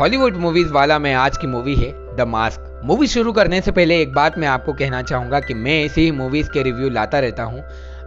Hollywood movies वाला में आज की मूवी है द मास्क। मूवी शुरू करने से पहले एक बात मैं आपको कहना चाहूंगा कि मैं ऐसी ही मूवीज के रिव्यू लाता रहता हूं।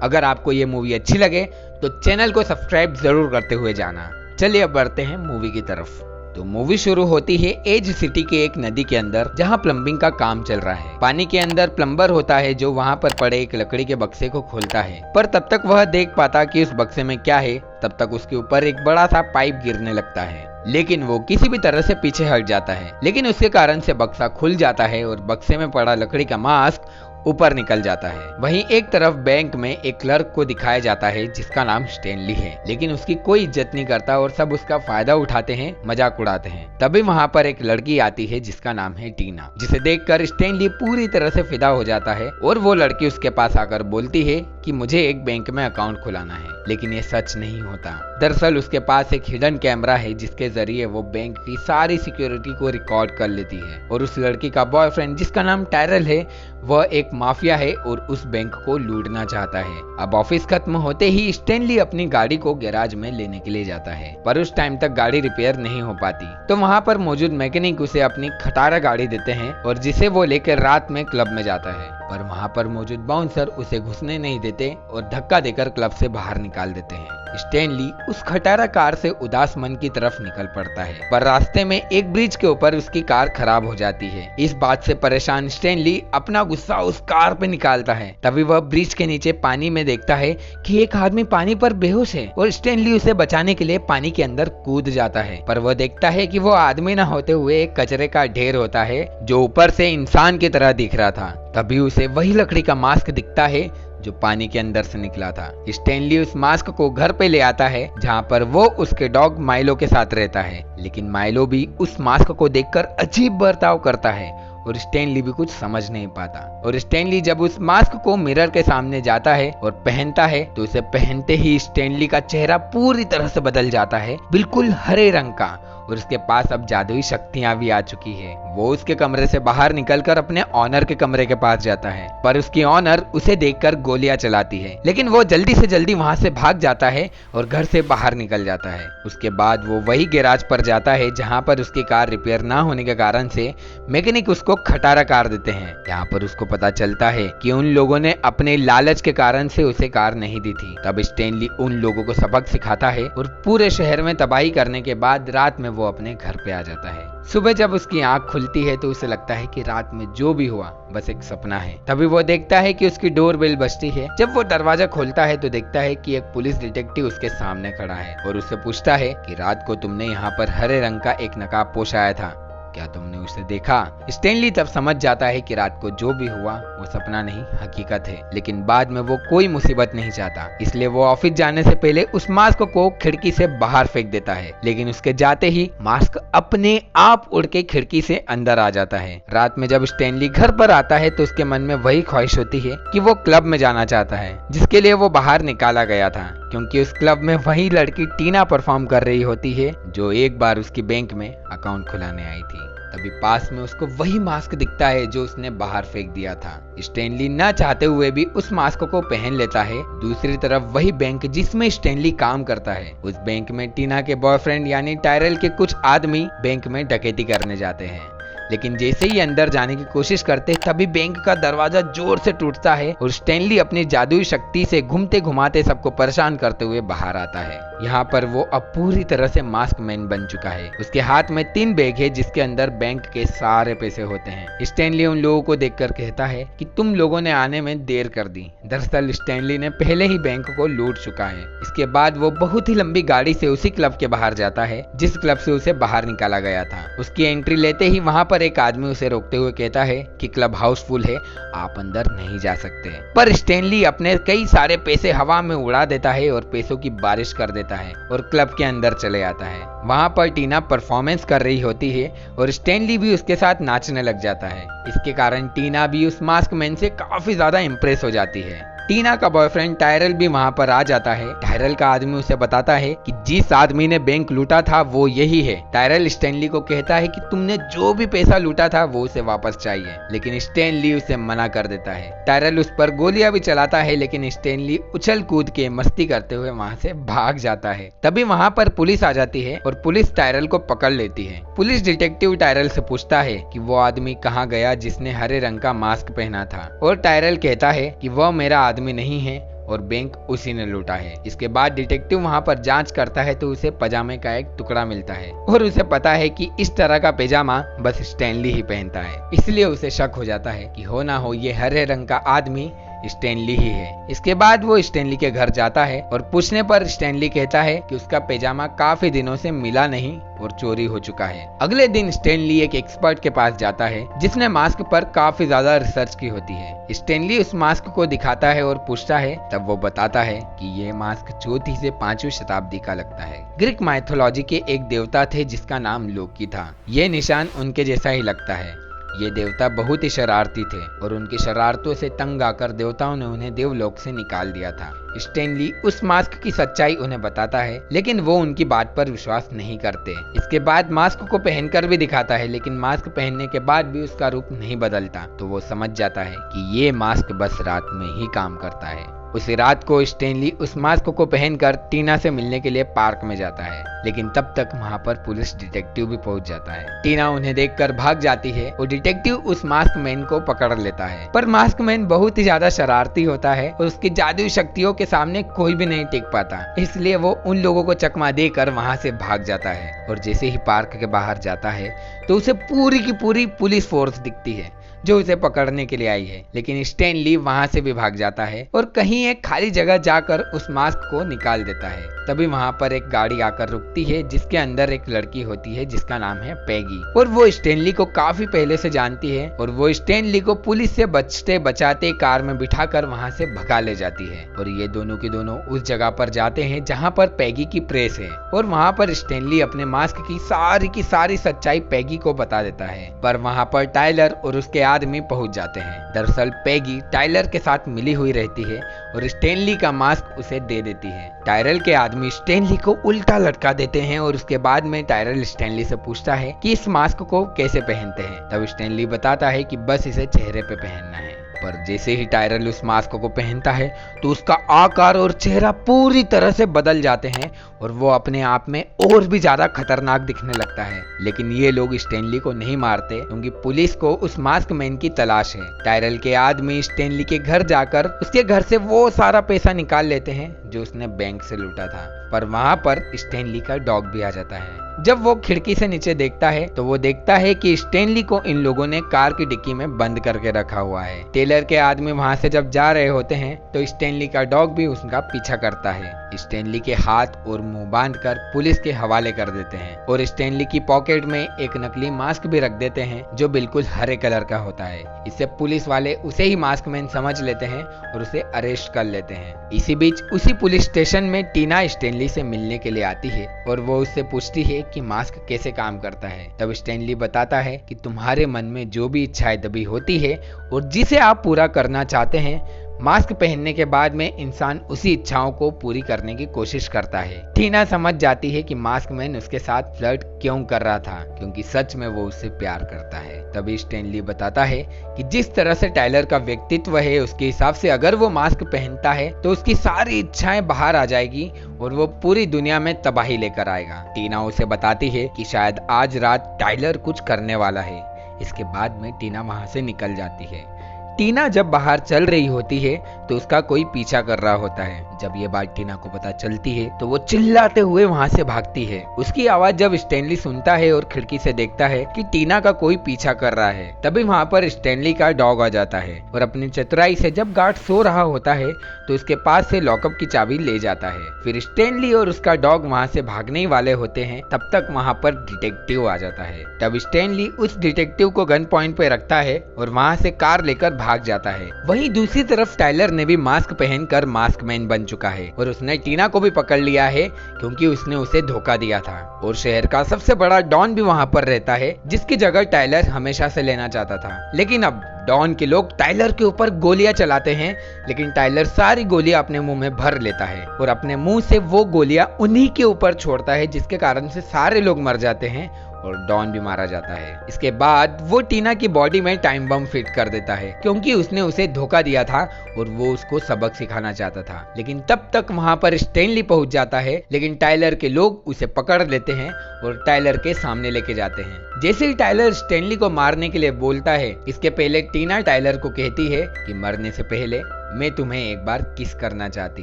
अगर आपको ये मूवी अच्छी लगे तो चैनल को सब्सक्राइब जरूर करते हुए जाना। चलिए अब बढ़ते हैं मूवी की तरफ। तो मूवी शुरू होती है एज सिटी के एक नदी के अंदर, जहां प्लम्बिंग का काम चल रहा है। पानी के अंदर प्लम्बर होता है जो वहां पर पड़े एक लकड़ी के बक्से को खोलता है, पर तब तक वह देख पाता कि उस बक्से में क्या है, तब तक उसके ऊपर एक बड़ा सा पाइप गिरने लगता है। लेकिन वो किसी भी तरह से पीछे हट जाता है, लेकिन उसके कारण से बक्सा खुल जाता है और बक्से में पड़ा लकड़ी का मास्क ऊपर निकल जाता है। वहीं एक तरफ बैंक में एक क्लर्क को दिखाया जाता है जिसका नाम स्टैनली है, लेकिन उसकी कोई इज्जत नहीं करता और सब उसका फायदा उठाते हैं, मजाक उड़ाते हैं। तभी वहां पर एक लड़की आती है जिसका नाम है टीना, जिसे देखकर स्टैनली पूरी तरह से फिदा हो जाता है और वो लड़की उसके पास आकर बोलती है कि मुझे एक बैंक में अकाउंट खुलाना है। लेकिन ये सच नहीं होता। दरअसल उसके पास एक हिडन कैमरा है जिसके जरिए वो बैंक की सारी सिक्योरिटी को रिकॉर्ड कर लेती है। और उस लड़की का बॉयफ्रेंड जिसका नाम टायरल है, वह एक माफिया है और उस बैंक को लूटना चाहता है। अब ऑफिस खत्म होते ही स्टैनली अपनी गाड़ी को गैराज में लेने के लिए जाता है, पर उस टाइम तक गाड़ी रिपेयर नहीं हो पाती। तो वहाँ पर मौजूद मैकेनिक उसे अपनी खटारा गाड़ी देते हैं और जिसे वो लेकर रात में क्लब में जाता है। पर वहाँ पर मौजूद बाउंसर उसे घुसने नहीं देते और धक्का देकर क्लब से बाहर निकाल देते हैं। स्टैनली उस खटारा कार से उदास मन की तरफ निकल पड़ता है, पर रास्ते में एक ब्रिज के ऊपर उसकी कार खराब हो जाती है। इस बात से परेशान स्टैनली अपना गुस्सा उस कार पे निकालता है। तभी वह ब्रिज के नीचे पानी में देखता है कि एक आदमी पानी पर बेहोश है और स्टैनली उसे बचाने के लिए पानी के अंदर कूद जाता है। पर वह देखता है कि वो आदमी न होते हुए एक कचरे का ढेर होता है जो ऊपर से इंसान की तरह दिख रहा था। तभी उसे वही लकड़ी का मास्क दिखता है जो पानी के अंदर से निकला था। स्टैनली उस मास्क को घर पे ले आता है जहाँ पर वो उसके डॉग माइलो के साथ रहता है, लेकिन माइलो भी उस मास्क को देखकर अजीब बर्ताव करता है और स्टैनली भी कुछ समझ नहीं पाता। और स्टैनली जब उस मास्क को मिरर के सामने जाता है और पहनता है तो उसे पहनते ही स्टैनली का चेहरा पूरी तरह से बदल जाता है, बिल्कुल हरे रंग का। और उसके पास अब जादुई शक्तियां भी आ चुकी है। वो उसके कमरे से बाहर निकलकर अपने ऑनर के कमरे के पास जाता है, पर उसकी ऑनर उसे देखकर गोलियां चलाती है, लेकिन वो जल्दी से जल्दी वहां से भाग जाता है और घर से बाहर निकल जाता है। उसके बाद वो वही गैराज पर जाता है जहां पर उसकी कार रिपेयर ना होने के कारण से मैकेनिक उसको खटारा कार देते हैं। यहाँ पर उसको पता चलता है कि उन लोगों ने अपने लालच के कारण से उसे कार नहीं दी थी। तब स्टैनली उन लोगों को सबक सिखाता है और पूरे शहर में तबाही करने के बाद रात में वो अपने घर पे आ जाता है। सुबह जब उसकी आंख खुलती है तो उसे लगता है कि रात में जो भी हुआ बस एक सपना है। तभी वो देखता है कि उसकी डोर बेल बजती है। जब वो दरवाजा खोलता है तो देखता है कि एक पुलिस डिटेक्टिव उसके सामने खड़ा है और उससे पूछता है कि रात को तुमने यहाँ पर हरे रंग का एक नकाब पोषाया था, क्या तुमने उसे देखा? स्टैनली तब समझ जाता है कि रात को जो भी हुआ वो सपना नहीं हकीकत है, लेकिन बाद में वो कोई मुसीबत नहीं चाहता, इसलिए वो ऑफिस जाने से पहले उस मास्क को खिड़की से बाहर फेंक देता है। लेकिन उसके जाते ही मास्क अपने आप उड़ के खिड़की से अंदर आ जाता है। रात में जब स्टैनली घर पर आता है तो उसके मन में वही ख्वाहिश होती है कि वो क्लब में जाना चाहता है जिसके लिए वो बाहर निकाला गया था, क्योंकि उस क्लब में वही लड़की टीना परफॉर्म कर रही होती है जो एक बार उसकी बैंक में अकाउंट खुलाने आई थी। तभी पास में उसको वही मास्क दिखता है जो उसने बाहर फेंक दिया था। स्टैनली ना चाहते हुए भी उस मास्क को पहन लेता है। दूसरी तरफ वही बैंक जिसमें स्टैनली काम करता है, उस बैंक में टीना के बॉयफ्रेंड यानी टायरल के कुछ आदमी बैंक में डकैती करने जाते हैं। लेकिन जैसे ही अंदर जाने की कोशिश करते तभी बैंक का दरवाजा जोर से टूटता है और स्टैनली अपनी जादुई शक्ति से घूमते घुमाते सबको परेशान करते हुए बाहर आता है। यहाँ पर वो अब पूरी तरह से मास्क मैन बन चुका है। उसके हाथ में 3 बैग है जिसके अंदर बैंक के सारे पैसे होते हैं। स्टैनली उन लोगों को देखकर कहता है कि तुम लोगों ने आने में देर कर दी। दरअसल स्टैनली ने पहले ही बैंक को लूट चुका है। इसके बाद वो बहुत ही लंबी गाड़ी से उसी क्लब के बाहर जाता है जिस क्लब से उसे बाहर निकाला गया था। उसकी एंट्री लेते ही वहाँ पर एक आदमी उसे रोकते हुए कहता है कि क्लब हाउसफुल है, आप अंदर नहीं जा सकते। पर स्टैनली अपने कई सारे पैसे हवा में उड़ा देता है और पैसों की बारिश कर देता है और क्लब के अंदर चले आता है। वहां पर टीना परफॉर्मेंस कर रही होती है और स्टैनली भी उसके साथ नाचने लग जाता है। इसके कारण टीना भी उस मास्क मैन से काफी ज्यादा इम्प्रेस हो जाती है। टीना का बॉयफ्रेंड टायरल भी वहाँ पर आ जाता है। टायरल का आदमी उसे बताता है कि जिस आदमी ने बैंक लूटा था वो यही है। टायरल स्टैनली को कहता है कि तुमने जो भी पैसा लूटा था वो उसे वापस चाहिए, लेकिन स्टैनली उसे मना कर देता है। टायरल उस पर गोलियां भी चलाता है, लेकिन स्टैनली उछल कूद के मस्ती करते हुए वहाँ से भाग जाता है। तभी वहाँ पर पुलिस आ जाती है और पुलिस टायरल को पकड़ लेती है। पुलिस डिटेक्टिव टायरल से पूछता है कि वो आदमी कहाँ गया जिसने हरे रंग का मास्क पहना था, और टायरल कहता है कि वह मेरा आदमी नहीं है और बैंक उसी ने लूटा है। इसके बाद डिटेक्टिव वहाँ पर जांच करता है तो उसे पजामे का एक टुकड़ा मिलता है और उसे पता है कि इस तरह का पैजामा बस स्टैनली ही पहनता है, इसलिए उसे शक हो जाता है कि हो ना हो ये हरे रंग का आदमी स्टैनली ही है। इसके बाद वो स्टैनली के घर जाता है और पूछने पर स्टैनली कहता है कि उसका पैजामा काफी दिनों से मिला नहीं और चोरी हो चुका है। अगले दिन स्टैनली एक एक्सपर्ट के पास जाता है जिसने मास्क पर काफी ज्यादा रिसर्च की होती है। स्टैनली उस मास्क को दिखाता है और पूछता है, तब वो बताता है कि ये मास्क 4वीं से 5वीं शताब्दी का लगता है। ग्रीक माइथोलॉजी के एक देवता थे जिसका नाम लोकी था। ये निशान उनके जैसा ही लगता है। ये देवता बहुत ही शरारती थे और उनकी शरारतों से तंग आकर देवताओं ने उन्हें देवलोक से निकाल दिया था। स्टैनली उस मास्क की सच्चाई उन्हें बताता है, लेकिन वो उनकी बात पर विश्वास नहीं करते। इसके बाद मास्क को पहनकर भी दिखाता है, लेकिन मास्क पहनने के बाद भी उसका रूप नहीं बदलता। तो वो समझ जाता है कि ये मास्क बस रात में ही काम करता है। उसी रात को स्टैनली उस मास्क को पहनकर टीना से मिलने के लिए पार्क में जाता है, लेकिन तब तक वहाँ पर पुलिस डिटेक्टिव भी पहुंच जाता है। टीना उन्हें देखकर भाग जाती है और डिटेक्टिव उस मास्क मैन को पकड़ लेता है, पर मास्क मैन बहुत ही ज्यादा शरारती होता है और उसकी जादुई शक्तियों के सामने कोई भी नहीं टिक पाता, इसलिए वो उन लोगों को चकमा देकर वहाँ से भाग जाता है। और जैसे ही पार्क के बाहर जाता है तो उसे पूरी की पूरी पुलिस फोर्स दिखती है जो उसे पकड़ने के लिए आई है, लेकिन स्टैनली वहां से भी भाग जाता है और कहीं एक खाली जगह जाकर उस मास्क को निकाल देता है। तभी वहां पर एक गाड़ी आकर रुकती है जिसके अंदर एक लड़की होती है जिसका नाम है पैगी, और वो स्टैनली को काफी पहले से जानती है और वो स्टैनली को पुलिस से बचते बचाते कार में बिठाकर वहां से भगा ले जाती है। और ये दोनों के दोनों उस जगह पर जाते हैं जहाँ पर पैगी की प्रेस है, और वहाँ पर स्टैनली अपने मास्क की सारी सच्चाई पैगी को बता देता है। पर वहाँ पर टायलर और उसके आदमी पहुंच जाते हैं। दरअसल पैगी टायलर के साथ मिली हुई रहती है और स्टैनली का मास्क उसे दे देती है। टायरल के आदमी स्टैनली को उल्टा लटका देते हैं और उसके बाद में टायरल स्टैनली से पूछता है कि इस मास्क को कैसे पहनते हैं। तब स्टैनली बताता है कि बस इसे चेहरे पे पहनना है। पर जैसे ही टायरल उस मास्क को पहनता है तो उसका आकार और चेहरा पूरी तरह से बदल जाते हैं और वो अपने आप में और भी ज्यादा खतरनाक दिखने लगता है। लेकिन ये लोग स्टैनली को नहीं मारते क्योंकि पुलिस को उस मास्क मैन की तलाश है। टायरल के आदमी स्टैनली के घर जाकर उसके घर से वो सारा पैसा निकाल लेते हैं जो उसने बैंक से लूटा था। पर वहां पर स्टैनली का डॉग भी आ जाता है। जब वो खिड़की से नीचे देखता है तो वो देखता है कि स्टैनली को इन लोगों ने कार की डिक्की में बंद करके रखा हुआ है। टेलर के आदमी वहां से जब जा रहे होते हैं तो स्टैनली का डॉग भी उसका पीछा करता है। स्टैनली के हाथ और मुंह बांधकर पुलिस के हवाले कर देते हैं और स्टैनली की पॉकेट में एक नकली मास्क भी रख देते हैं जो बिल्कुल हरे कलर का होता है। इससे पुलिस वाले उसे ही मास्क मैन समझ लेते हैं और उसे अरेस्ट कर लेते हैं। इसी बीच उसी पुलिस स्टेशन में टीना स्टैनली से मिलने के लिए आती है और वो उससे पूछती है कि मास्क कैसे काम करता है। तब स्टैनली बताता है कि तुम्हारे मन में जो भी इच्छाएं दबी होती है और जिसे आप पूरा करना चाहते हैं, मास्क पहनने के बाद में इंसान उसी इच्छाओं को पूरी करने की कोशिश करता है। टीना समझ जाती है कि मास्क मैन उसके साथ फ्लर्ट क्यों कर रहा था, क्योंकि सच में वो उससे प्यार करता है। तभी स्टैनली बताता है कि जिस तरह से टायलर का व्यक्तित्व है उसके हिसाब से अगर वो मास्क पहनता है तो उसकी सारी इच्छाएं बाहर आ जाएगी और वो पूरी दुनिया में तबाही लेकर आएगा। टीना उसे बताती है कि शायद आज रात टायलर कुछ करने वाला है। इसके बाद में टीना वहां से निकल जाती है। टीना जब बाहर चल रही होती है तो उसका कोई पीछा कर रहा होता है। जब ये बात टीना को पता चलती है तो वो चिल्लाते हुए वहां से भागती है। उसकी आवाज जब स्टैनली सुनता है और खिड़की से देखता है कि टीना का कोई पीछा कर रहा है, तभी वहां पर स्टैनली का डॉग आ जाता है और अपनी चतुराई से जब गार्ड सो रहा होता है तो उसके पास से लॉकअप की चाबी ले जाता है। फिर स्टैनली और उसका डॉग वहां से भागने ही वाले होते हैं, तब तक वहां पर डिटेक्टिव आ जाता है। तब स्टैनली उस डिटेक्टिव को गन पॉइंट पे रखता है और वहां से कार लेकर भाग जाता है। वहीं दूसरी तरफ टाइलर ने भी मास्क पहनकर मास्क मैन बन चुका है और उसने टीना को भी पकड़ लिया है क्योंकि उसने उसे धोखा दिया था। और शहर का सबसे बड़ा डॉन भी वहां पर रहता है जिसकी जगह टाइलर हमेशा से लेना चाहता था। लेकिन अब डॉन के लोग टाइलर के ऊपर गोलियां चलाते हैं, लेकिन टाइलर सारी गोलियां अपने मुंह में भर लेता है और अपने मुंह से वो गोलियां उन्हीं के ऊपर छोड़ता है, जिसके कारण से सारे लोग मर जाते हैं और डॉन भी मारा जाता है। इसके बाद वो टीना की बॉडी में टाइम बम फिट कर देता है क्योंकि उसने उसे धोखा दिया था और वो उसको सबक सिखाना चाहता था। लेकिन तब तक वहां पर स्टैनली पहुंच जाता है, लेकिन टाइलर के लोग उसे पकड़ लेते हैं और टाइलर के सामने लेके जाते हैं। जैसे ही टाइलर स्टैनली को मारने के लिए बोलता है, इसके पहले टीना टाइलर को कहती है कि मरने से पहले मैं तुम्हें एक बार किस करना चाहती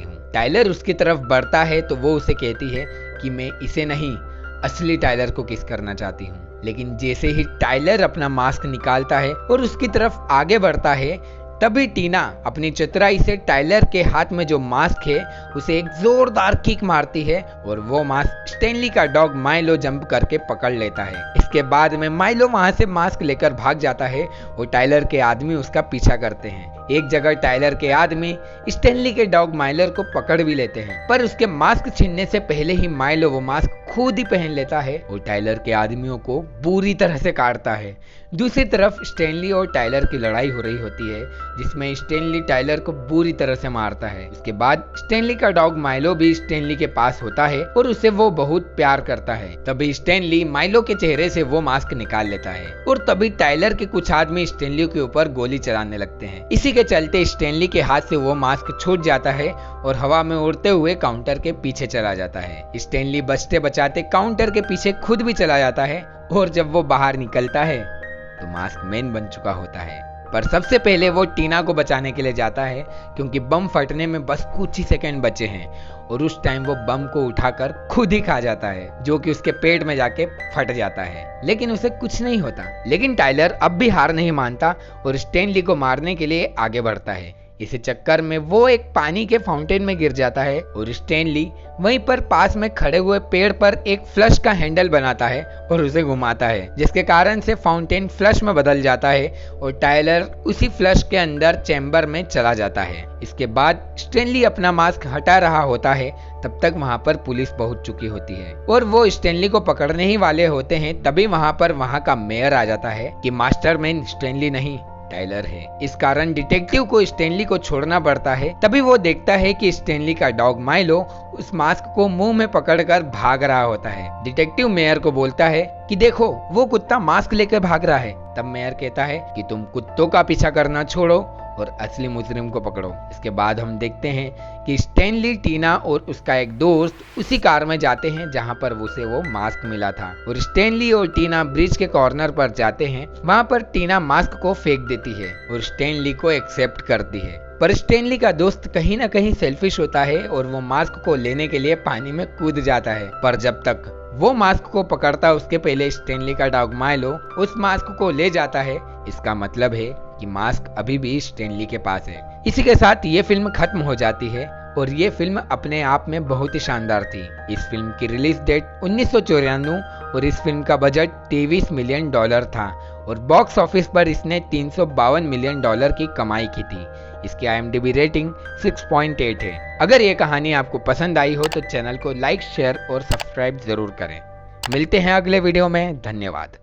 हूँ। टाइलर उसकी तरफ बढ़ता है तो वो उसे कहती है कि मैं इसे नहीं, असली टाइलर को किस करना चाहती हूँ। लेकिन जैसे ही टाइलर अपना मास्क निकालता है और उसकी तरफ आगे बढ़ता है, तभी टीना अपनी चतुराई से टाइलर के हाथ में जो मास्क है उसे एक जोरदार किक मारती है और वो मास्क स्टैनली का डॉग माइलो जंप करके पकड़ लेता है। इसके बाद में माइलो वहां से मास्क लेकर भाग जाता है और टाइलर के आदमी उसका पीछा करते हैं। एक जगह टाइलर के आदमी स्टैनली के डॉग माइलर को पकड़ भी लेते हैं, पर उसके मास्क छीनने से पहले ही माइलो वो मास्क खुद ही पहन लेता है और टाइलर के आदमियों को बुरी तरह से काटता है। दूसरी तरफ स्टैनली और टाइलर की लड़ाई हो रही होती है जिसमें स्टैनली टाइलर को बुरी तरह से मारता है। उसके बाद स्टैनली का डॉग माइलो भी स्टैनली के पास होता है और उसे वो बहुत प्यार करता है। तभी स्टैनली माइलो के चेहरे से वो मास्क निकाल लेता है और तभी टाइलर के कुछ आदमी स्टैनली के ऊपर गोली चलाने लगते हैं। इसी के चलते स्टैनली के हाथ से वो मास्क छूट जाता है और हवा में उड़ते हुए काउंटर के पीछे चला जाता है। स्टैनली बचते बचाते काउंटर के पीछे खुद भी चला जाता है और जब वो बाहर निकलता है तो मास्क मैन बन चुका होता है। पर सबसे पहले वो टीना को बचाने के लिए जाता है क्योंकि बम फटने में बस कुछ ही सेकंड बचे हैं और उस टाइम वो बम को उठाकर खुद ही खा जाता है, जो कि उसके पेट में जाके फट जाता है, लेकिन उसे कुछ नहीं होता। लेकिन टाइलर अब भी हार नहीं मानता और स्टैनली को मारने के लिए आगे बढ़ता है। इसी चक्कर में वो एक पानी के फाउंटेन में गिर जाता है और स्टैनली वहीं पर पास में खड़े हुए पेड़ पर एक फ्लश का हैंडल बनाता है और उसे घुमाता है, जिसके कारण से फाउंटेन फ्लश में बदल जाता है और टाइलर उसी फ्लश के अंदर चैम्बर में चला जाता है। इसके बाद स्टैनली अपना मास्क हटा रहा होता है, तब तक वहां पर पुलिस पहुंच चुकी होती है और वो स्टैनली को पकड़ने ही वाले होते हैं। तभी वहां पर वहां का मेयर आ जाता है कि मास्टरमाइंड स्टैनली नहीं टाइलर है। इस कारण डिटेक्टिव को स्टैनली को छोड़ना पड़ता है। तभी वो देखता है कि स्टैनली का डॉग माइलो उस मास्क को मुंह में पकड़कर भाग रहा होता है। डिटेक्टिव मेयर को बोलता है कि देखो वो कुत्ता मास्क लेकर भाग रहा है। तब मेयर कहता है कि तुम कुत्तों का पीछा करना छोड़ो और असली मुजरिम को पकड़ो। इसके बाद हम देखते हैं कि स्टैनली, टीना और उसका एक दोस्त उसी कार में जाते हैं जहां पर उसे वो मास्क मिला था और स्टैनली और टीना ब्रिज के कॉर्नर पर जाते हैं। वहां पर टीना मास्क को फेंक देती है और स्टैनली को एक्सेप्ट करती है, पर स्टैनली का दोस्त कहीं ना कहीं सेल्फिश होता है और वो मास्क को लेने के लिए पानी में कूद जाता है। पर जब तक वो मास्क को पकड़ता उसके पहले स्टैनली का डॉग माइलो उस मास्क को ले जाता है। इसका मतलब है कि मास्क अभी भी स्टैनली के पास है। इसी के साथ ये फिल्म खत्म हो जाती है और ये फिल्म अपने आप में बहुत ही शानदार थी। इस फिल्म की रिलीज डेट 1994 और इस फिल्म का बजट $23 मिलियन था और बॉक्स ऑफिस पर इसने $352 मिलियन की कमाई की थी। इसकी IMDb रेटिंग 6.8 है। अगर ये कहानी आपको पसंद आई हो तो चैनल को लाइक, शेयर और सब्सक्राइब जरूर करें। मिलते हैं अगले वीडियो में। धन्यवाद।